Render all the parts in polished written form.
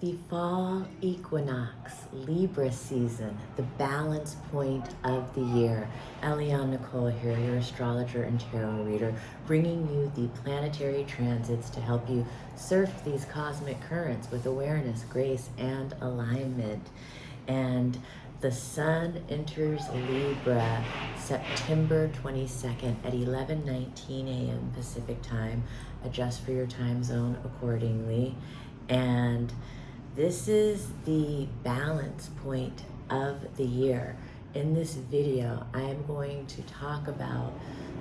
The Fall Equinox, Libra season, the balance point of the year. Eliane Nicole here, your astrologer and tarot reader, bringing you the planetary transits to help you surf these cosmic currents with awareness, grace, and alignment. And the sun enters Libra September 22nd at 11:19 a.m. Pacific time. Adjust for your time zone accordingly. And this is the balance point of the year. In this video, I am going to talk about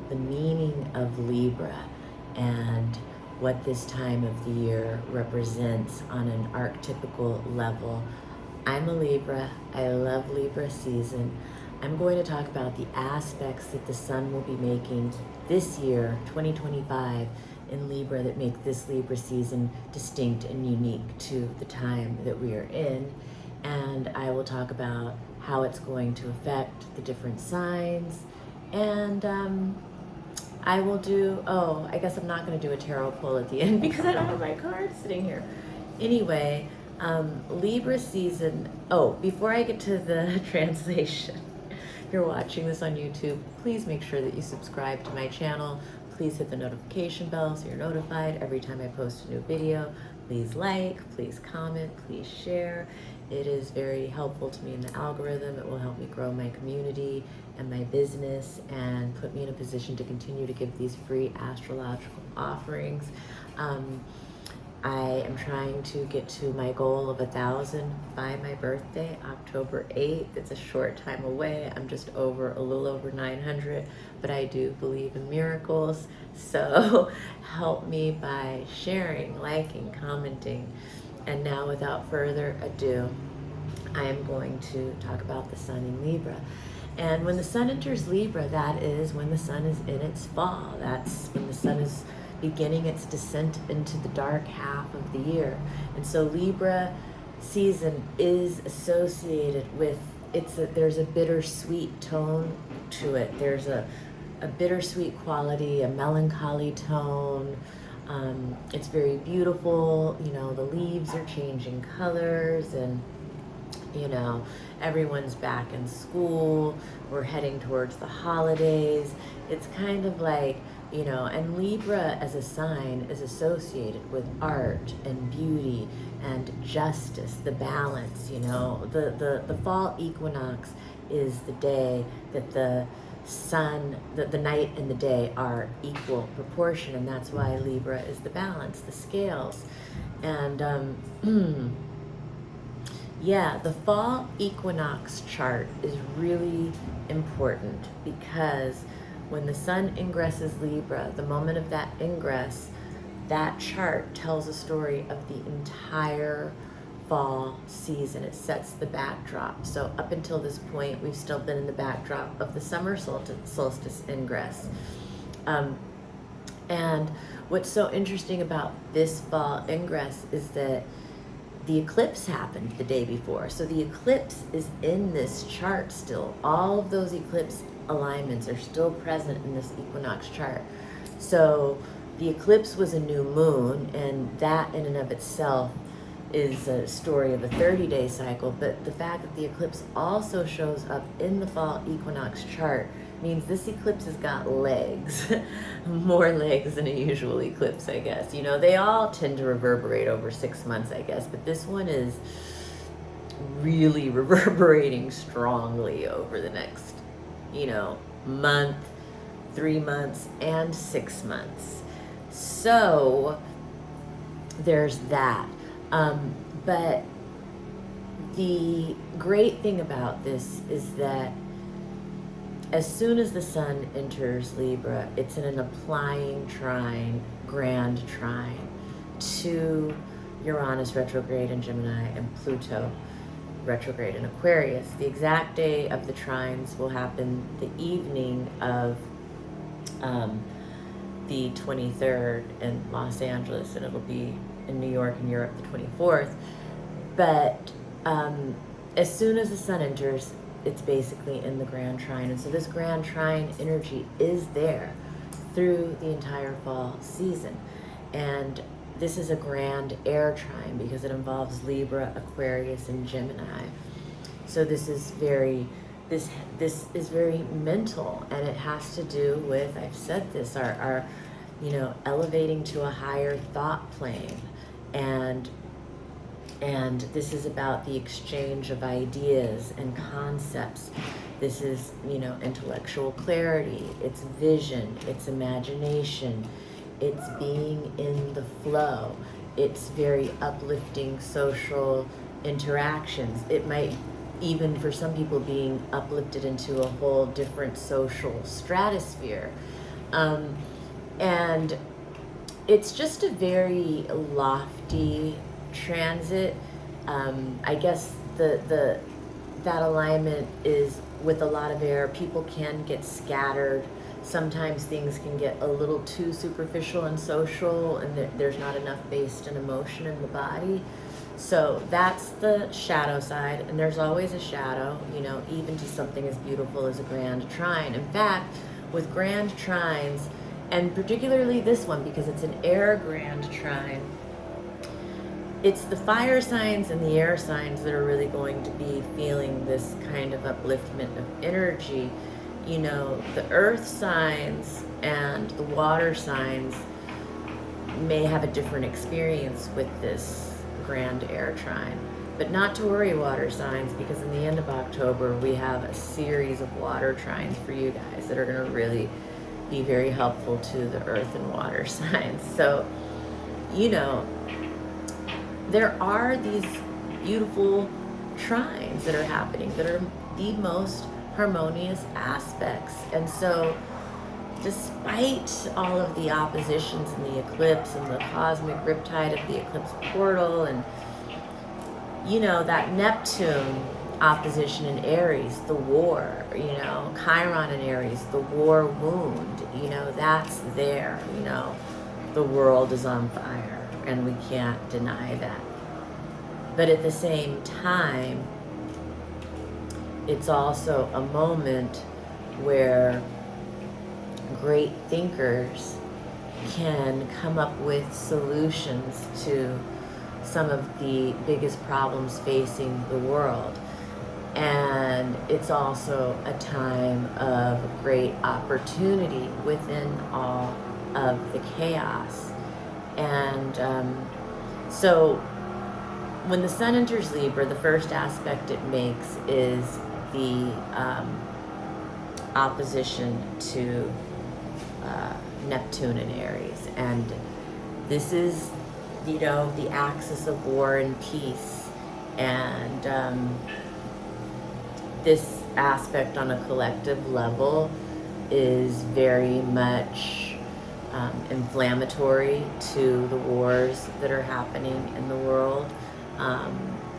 the meaning of Libra and what this time of the year represents on an archetypical level. I'm a Libra. I love Libra season. I'm going to talk about the aspects that the sun will be making this year, 2025, in Libra that make this Libra season distinct and unique to the time that we are in. And I will talk about how it's going to affect the different signs. And I will do, I guess I'm not going to do a tarot pull at the end because I don't have my cards sitting here. Anyway, Libra season, before I get to the translation, if you're watching this on YouTube, please make sure that you subscribe to my channel. Please hit the notification bell so you're notified every time I post a new video. Please like, please comment, please share. It is very helpful to me in the algorithm. It will help me grow my community and my business and put me in a position to continue to give these free astrological offerings. I am trying to get to my goal of 1,000 by my birthday, October 8th. It's a short time away. I'm just a little over 900, but I do believe in miracles. So help me by sharing, liking, commenting. And now without further ado, I am going to talk about the sun in Libra. And when the sun enters Libra, that is when the sun is in its fall. That's when the sun is beginning its descent into the dark half of the year. And so Libra season is associated with, there's a bittersweet tone to it. There's a bittersweet quality, a melancholy tone. It's very beautiful. You know, the leaves are changing colors and, you know, everyone's back in school. We're heading towards the holidays. It's kind of like, you know, and Libra as a sign is associated with art and beauty and justice, the balance, you know. The fall equinox is the day that the sun, the night and the day are equal proportion, and that's why Libra is the balance, the scales. And yeah, the fall equinox chart is really important because when the sun ingresses Libra, the moment of that ingress, that chart tells a story of the entire fall season. It sets the backdrop. So up until this point, we've still been in the backdrop of the summer solstice ingress. And what's so interesting about this fall ingress is that the eclipse happened the day before. So the eclipse is in this chart still. All of those eclipse alignments are still present in this equinox chart. So the eclipse was a new moon, and that in and of itself is a story of a 30-day cycle. But the fact that the eclipse also shows up in the fall equinox chart means this eclipse has got legs, more legs than a usual eclipse, I guess. You know, they all tend to reverberate over 6 months, I guess, but this one is really reverberating strongly over the next, you know, month, 3 months, and 6 months. So there's that. But the great thing about this is that as soon as the sun enters Libra, it's in an applying trine, grand trine, to Uranus retrograde in Gemini and Pluto retrograde in Aquarius. The exact day of the trines will happen the evening of the 23rd in Los Angeles, and it'll be in New York and Europe the 24th. But as soon as the sun enters, it's basically in the grand trine. And so this grand trine energy is there through the entire fall season. And this is a grand air trine because it involves Libra, Aquarius, and Gemini. So this is very mental, and it has to do with, I've said this, our elevating to a higher thought plane, and this is about the exchange of ideas and concepts. This is, intellectual clarity, it's vision, it's imagination, it's being in the flow, it's very uplifting social interactions. It might even, for some people, being uplifted into a whole different social stratosphere. And it's just a very lofty transit. I guess that alignment is with a lot of air. People can get scattered. Sometimes things can get a little too superficial and social, and there's not enough based in emotion in the body. So that's the shadow side, and there's always a shadow, even to something as beautiful as a grand trine. In fact, with grand trines, and particularly this one because it's an air grand trine, it's the fire signs and the air signs that are really going to be feeling this kind of upliftment of energy. The earth signs and the water signs may have a different experience with this grand air trine, but not to worry, water signs, because in the end of October we have a series of water trines for you guys that are going to really be very helpful to the earth and water signs. So there are these beautiful trines that are happening that are the most harmonious aspects. And so despite all of the oppositions in the eclipse and the cosmic riptide of the eclipse portal and that Neptune opposition in Aries, the war, Chiron in Aries, the war wound, that's there. The world is on fire and we can't deny that. But at the same time, it's also a moment where great thinkers can come up with solutions to some of the biggest problems facing the world. And it's also a time of great opportunity within all of the chaos. And so when the sun enters Libra, the first aspect it makes is the opposition to Neptune in Aries. And this is, the axis of war and peace. And this aspect on a collective level is very much inflammatory to the wars that are happening in the world.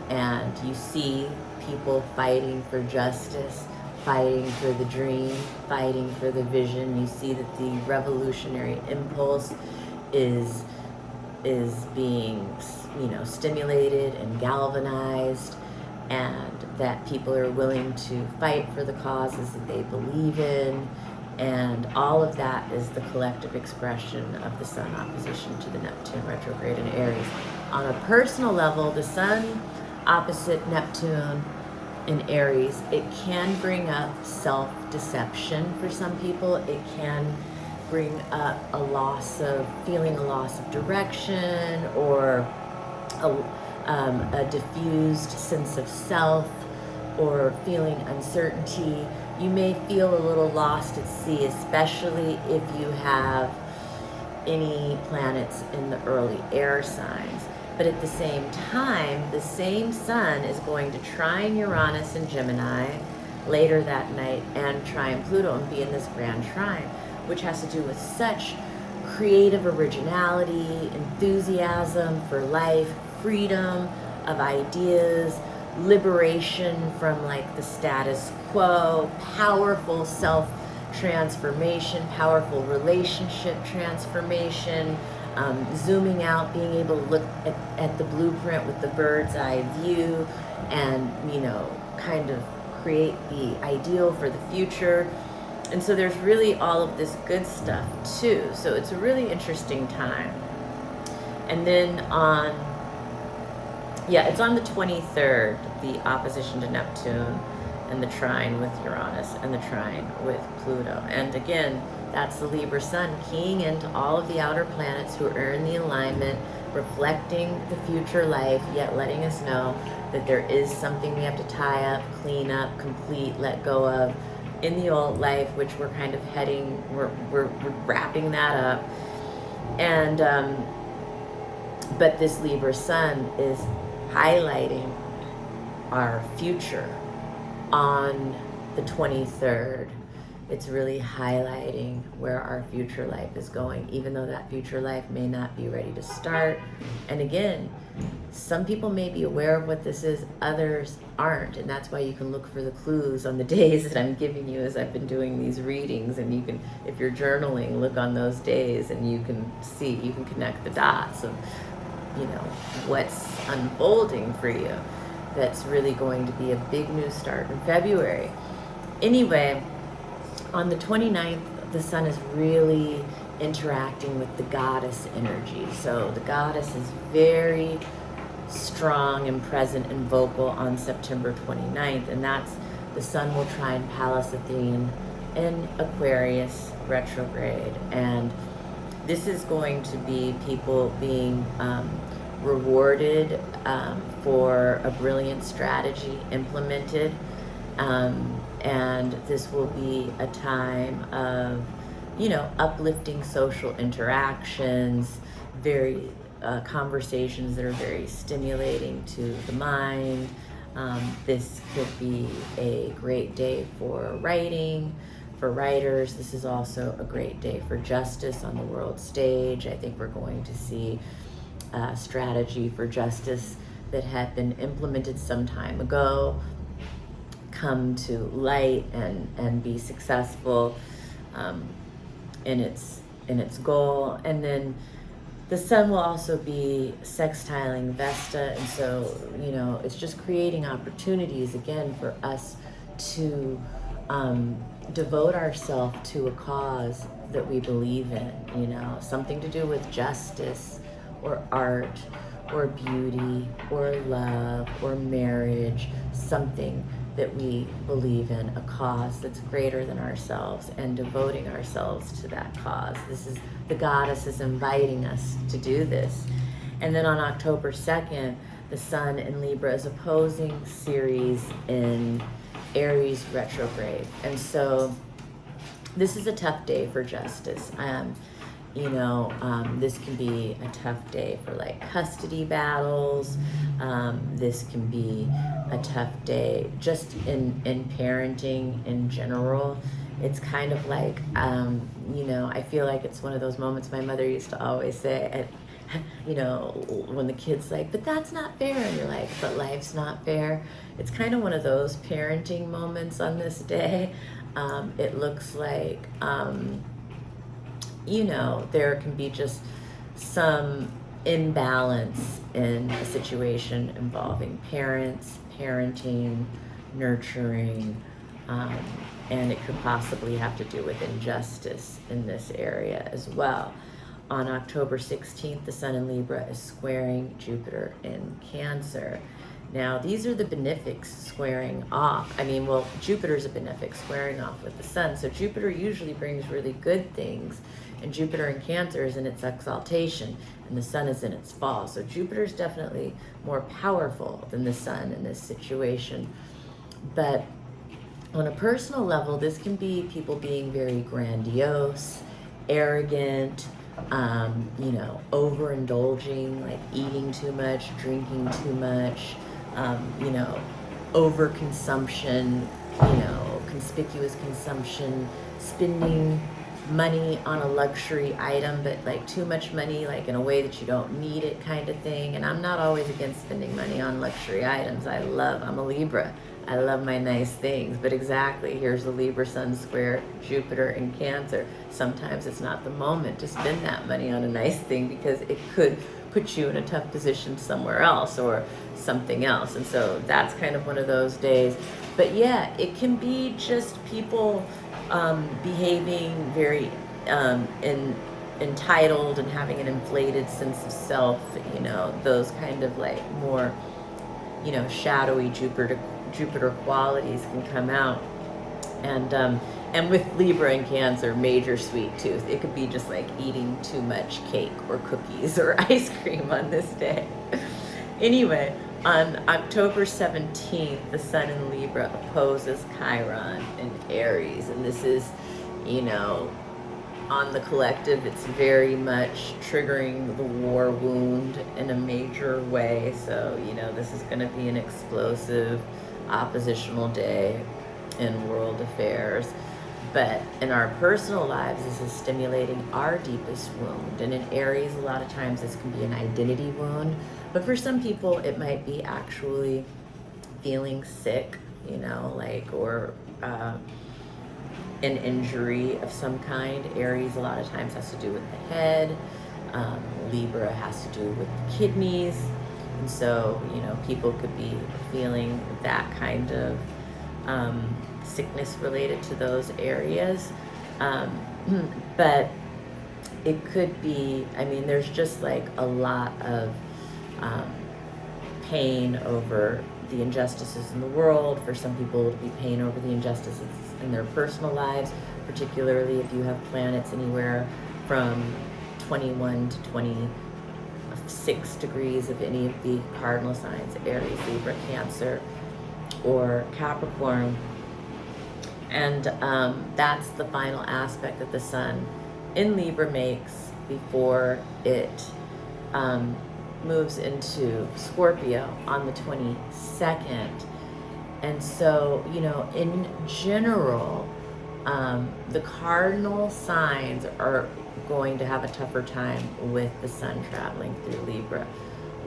And you see people fighting for justice, fighting for the dream, fighting for the vision. You see that the revolutionary impulse is being, stimulated and galvanized, and that people are willing to fight for the causes that they believe in. And all of that is the collective expression of the sun opposition to the Neptune retrograde in Aries. On a personal level, the sun opposite Neptune in Aries, it can bring up self-deception for some people. It can bring up feeling a loss of direction, or a diffused sense of self, or feeling uncertainty. You may feel a little lost at sea, especially if you have any planets in the early air signs. But at the same time, the same sun is going to trine Uranus and Gemini later that night, and trine Pluto, and be in this grand trine, which has to do with such creative originality, enthusiasm for life, freedom of ideas, liberation from the status quo, powerful self-transformation, powerful relationship transformation, zooming out, being able to look at the blueprint with the bird's eye view, and kind of create the ideal for the future. And so there's really all of this good stuff too. So it's a really interesting time. And then it's on the 23rd, the opposition to Neptune and the trine with Uranus and the trine with Pluto. And again, that's the Libra sun keying into all of the outer planets who are in the alignment, reflecting the future life, yet letting us know that there is something we have to tie up, clean up, complete, let go of in the old life, which we're kind of heading, we're wrapping that up. And but this Libra sun is highlighting our future on the 23rd. It's really highlighting where our future life is going, even though that future life may not be ready to start. And again, some people may be aware of what this is, others aren't. And that's why you can look for the clues on the days that I'm giving you as I've been doing these readings. And you can, if you're journaling, look on those days and you can see, you can connect the dots of, you know, what's unfolding for you. That's really going to be a big new start in February. Anyway, on the 29th, the sun is really interacting with the goddess energy. So the goddess is very strong and present and vocal on September 29th, and that's the sun will trine Pallas Athene in Aquarius retrograde. And this is going to be people being rewarded for a brilliant strategy implemented. And this will be a time of, you know, uplifting social interactions, very conversations that are very stimulating to the mind. This could be a great day for writing, for writers. This is also a great day for justice on the world stage. I think we're going to see strategy for justice that had been implemented some time ago come to light and be successful in its goal. And then the sun will also be sextiling Vesta, and so, you know, it's just creating opportunities again for us to devote ourselves to a cause that we believe in, you know, something to do with justice or art or beauty or love or marriage, something that we believe in, a cause that's greater than ourselves, and devoting ourselves to that cause. This is, the goddess is inviting us to do this. And then on October 2nd, the sun in Libra is opposing Ceres in Aries retrograde. And so this is a tough day for justice. You know, this can be a tough day for like custody battles. This can be a tough day just in parenting in general. It's kind of like, you know, I feel like it's one of those moments my mother used to always say, you know, when the kid's like, but that's not fair. And you're like, but life's not fair. It's kind of one of those parenting moments on this day. It looks like, you know, there can be just some imbalance in a situation involving parents, parenting, nurturing, and it could possibly have to do with injustice in this area as well. On October 16th, the sun in Libra is squaring Jupiter in Cancer. Now, these are the benefics squaring off. I mean, well, Jupiter's a benefic squaring off with the sun, so Jupiter usually brings really good things, and Jupiter in Cancer is in its exaltation, and the sun is in its fall. So Jupiter's definitely more powerful than the sun in this situation. But on a personal level, this can be people being very grandiose, arrogant, you know, overindulging, like eating too much, drinking too much, you know, overconsumption, you know, conspicuous consumption, spending money on a luxury item, but like too much money, like in a way that you don't need it kind of thing. And I'm not always against spending money on luxury items. I'm a Libra. I love my nice things, but exactly, here's the Libra sun square Jupiter in Cancer. Sometimes it's not the moment to spend that money on a nice thing because it could put you in a tough position somewhere else or something else. And so that's kind of one of those days. But yeah, it can be just people behaving very entitled and having an inflated sense of self, you know, those kind of like more, you know, shadowy Jupiter qualities can come out. And with Libra and Cancer, major sweet tooth. It could be just like eating too much cake or cookies or ice cream on this day. Anyway, on October 17th, the Sun in Libra opposes Chiron in Aries. And this is, you know, on the collective, it's very much triggering the war wound in a major way. So, you know, this is going to be an explosive, oppositional day in world affairs. But in our personal lives, this is stimulating our deepest wound. And in Aries, a lot of times this can be an identity wound. But for some people, it might be actually feeling sick, you know, like, or an injury of some kind. Aries a lot of times has to do with the head. Libra has to do with the kidneys. And so, you know, people could be feeling that kind of sickness related to those areas. But it could be, I mean, there's just like a lot of pain over the injustices in the world. For some people, it'll be pain over the injustices in their personal lives, particularly if you have planets anywhere from 21 to 26 degrees of any of the cardinal signs, Aries, Libra, Cancer, or Capricorn. And that's the final aspect that the Sun in Libra makes before it moves into Scorpio on the 22nd. And so, you know, in general, the cardinal signs are going to have a tougher time with the Sun traveling through Libra.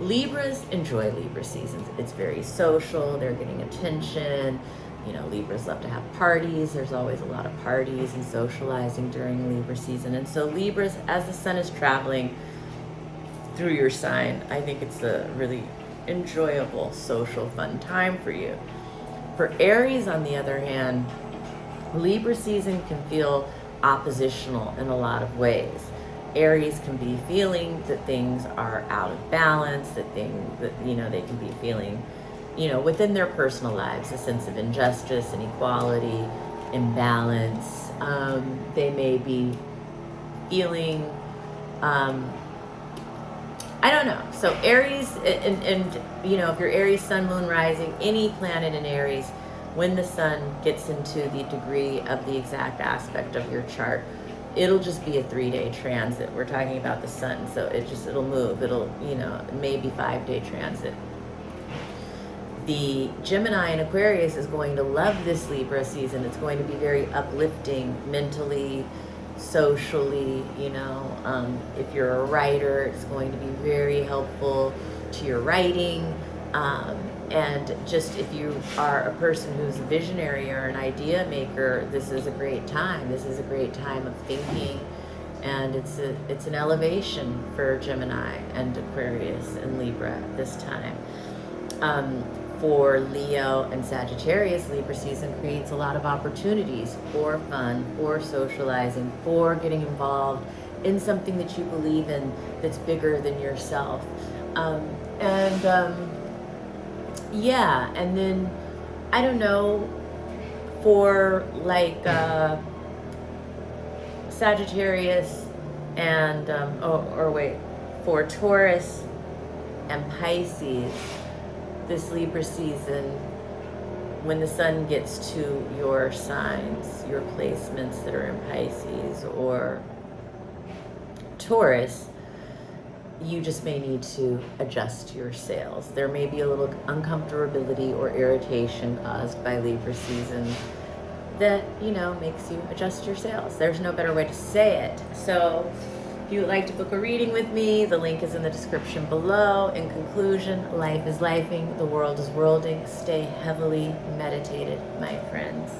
Libras enjoy Libra seasons. It's very social. They're getting attention. You know, Libras love to have parties. There's always a lot of parties and socializing during Libra season. And so Libras, as the Sun is traveling through your sign, I think it's a really enjoyable, social, fun time for you. For Aries, on the other hand, Libra season can feel oppositional in a lot of ways. Aries can be feeling that things are out of balance, that you know, they can be feeling, you know, within their personal lives, a sense of injustice, inequality, imbalance. They may be feeling, I don't know. So Aries, and you know, if you're Aries, Sun, Moon, Rising, any planet in Aries, when the Sun gets into the degree of the exact aspect of your chart, it'll just be a 3-day transit. We're talking about the Sun, so it'll move. It'll, you know, maybe 5-day transit. The Gemini and Aquarius is going to love this Libra season. It's going to be very uplifting mentally, socially, you know. If you're a writer, it's going to be very helpful to your writing. And just if you are a person who's a visionary or an idea maker, this is a great time. This is a great time of thinking. And it's an elevation for Gemini and Aquarius and Libra this time. For Leo and Sagittarius, Libra season creates a lot of opportunities for fun, for socializing, for getting involved in something that you believe in that's bigger than yourself. Yeah, and then, I don't know, for like Sagittarius and, for Taurus and Pisces, this Libra season, when the Sun gets to your signs, your placements that are in Pisces or Taurus, you just may need to adjust your sails. There may be a little uncomfortability or irritation caused by Libra season that, you know, makes you adjust your sails. There's no better way to say it. So if you would like to book a reading with me, the link is in the description below. In conclusion, life is lifing, the world is worlding. Stay heavily meditated, my friends.